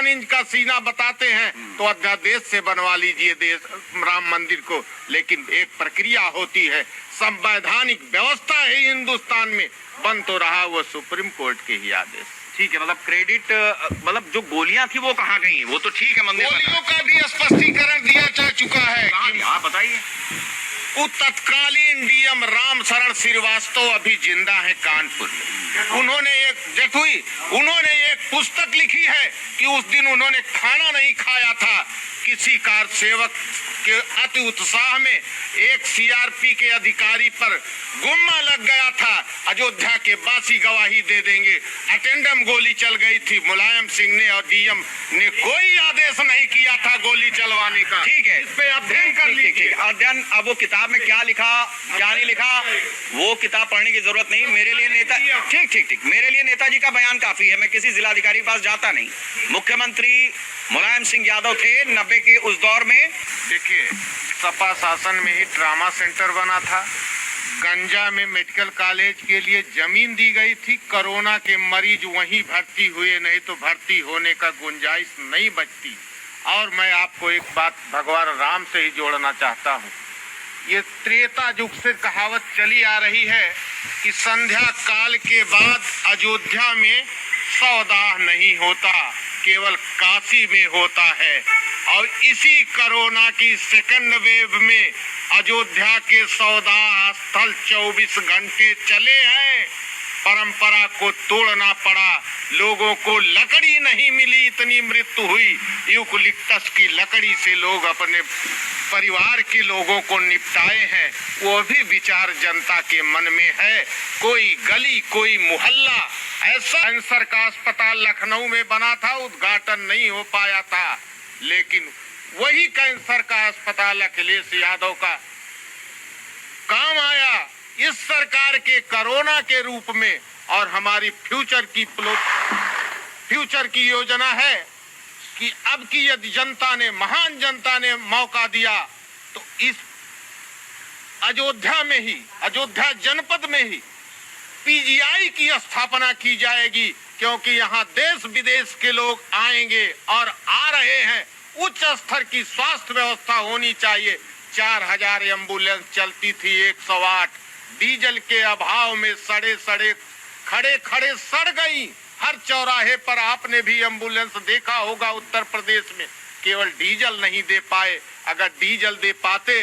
55 inch का सीना बताते हैं तो अध्यादेश से बनवा लीजिए देश राम मंदिर को, लेकिन एक प्रक्रिया होती है, संवैधानिक व्यवस्था है हिंदुस्तान में, बन तो रहा वो सुप्रीम कोर्ट के ही आदेश। ठीक है, मतलब क्रेडिट, मतलब जो गोलियां थी वो कहाँ गई? वो तो ठीक है, मंदिर गोलियों का भी स्पष्टीकरण दिया जा चुका है। आप बताइए। वो तत्कालीन डीएम राम शरण श्रीवास्तव अभी जिंदा है कानपुर में। उन्होंने एक पुस्तक लिखी है कि उस दिन उन्होंने खाना नहीं खाया था, किसी कार सेवक के अति उत्साह में एक सीआरपी के अधिकारी पर गुम्मा लग गया था। अयोध्या के बासी गवाही दे देंगे, अटेंडम गोली चल गई थी। मुलायम सिंह ने और डीएम ने कोई आदेश नहीं किया था गोली चलवाने का। ठीक है, इस पे अध्ययन कर लीजिए। अध्ययन, अब वो किताब में क्या लिखा क्या नहीं लिखा वो किताब पढ़ने की जरूरत नहीं। मेरे लिए नेता ठीक मेरे लिए नेताजी का बयान काफी है। मैं किसी जिलाधिकारी के पास जाता नहीं। मुख्यमंत्री मुलायम सिंह यादव थे 90 के उस दौर में। देखिए, सपा शासन में ही ट्रामा सेंटर बना था, गंजा में मेडिकल कॉलेज के लिए जमीन दी गई थी, कोरोना के मरीज वहीं भर्ती हुए, नहीं तो भर्ती होने का गुंजाइश नहीं बचती। और मैं आपको एक बात भगवान राम से ही जोड़ना चाहता हूँ। ये त्रेता युग से कहावत चली आ रही है कि संध्या काल के बाद अयोध्या में सौदाह नहीं होता, केवल काशी में होता है। और इसी कोरोना की सेकंड वेव में अयोध्या के सौदाह स्थल 24 घंटे चले हैं। परंपरा को तोड़ना पड़ा, लोगों को लकड़ी नहीं मिली, इतनी मृत्यु हुई। यूकलिप्टस की लकड़ी से लोग अपने परिवार के लोगों को निपटाए हैं। वो भी विचार जनता के मन में है। कोई गली, कोई मोहल्ला, ऐसा कैंसर का अस्पताल लखनऊ में बना था, उद्घाटन नहीं हो पाया था, लेकिन वही कैंसर का अस्पताल अखिलेश यादव का काम आया इस सरकार के कोरोना के रूप में। और हमारी फ्यूचर की योजना है कि अब की यदि जनता ने, महान जनता ने मौका दिया तो इस अयोध्या में ही, अयोध्या जनपद में ही पीजीआई की स्थापना की जाएगी, क्योंकि यहाँ देश विदेश के लोग आएंगे और आ रहे हैं। उच्च स्तर की स्वास्थ्य व्यवस्था होनी चाहिए। 4000 एम्बुलेंस चलती थी, 108 डीजल के अभाव में सड़े खड़े सड़ गई। हर चौराहे पर आपने भी एम्बुलेंस देखा होगा उत्तर प्रदेश में, केवल डीजल नहीं दे पाए। अगर डीजल दे पाते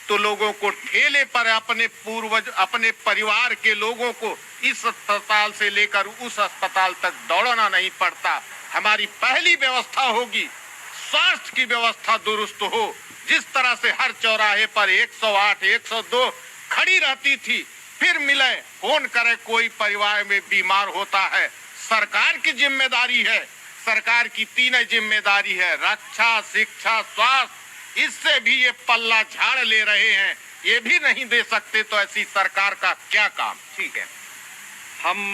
तो लोगों को ठेले पर अपने परिवार के लोगों को इस अस्पताल से लेकर उस अस्पताल तक दौड़ना नहीं पड़ता। हमारी पहली व्यवस्था होगी स्वास्थ्य की व्यवस्था दुरुस्त हो। जिस तरह से हर चौराहे पर 108, 102 खड़ी रहती थी, फिर मिले, फोन करे, कोई परिवार में बीमार होता है, सरकार की जिम्मेदारी है। सरकार की 3 जिम्मेदारी है, रक्षा, शिक्षा, स्वास्थ्य। इससे भी ये पल्ला झाड़ ले रहे हैं, ये भी नहीं दे सकते, तो ऐसी सरकार का क्या काम। ठीक है, हम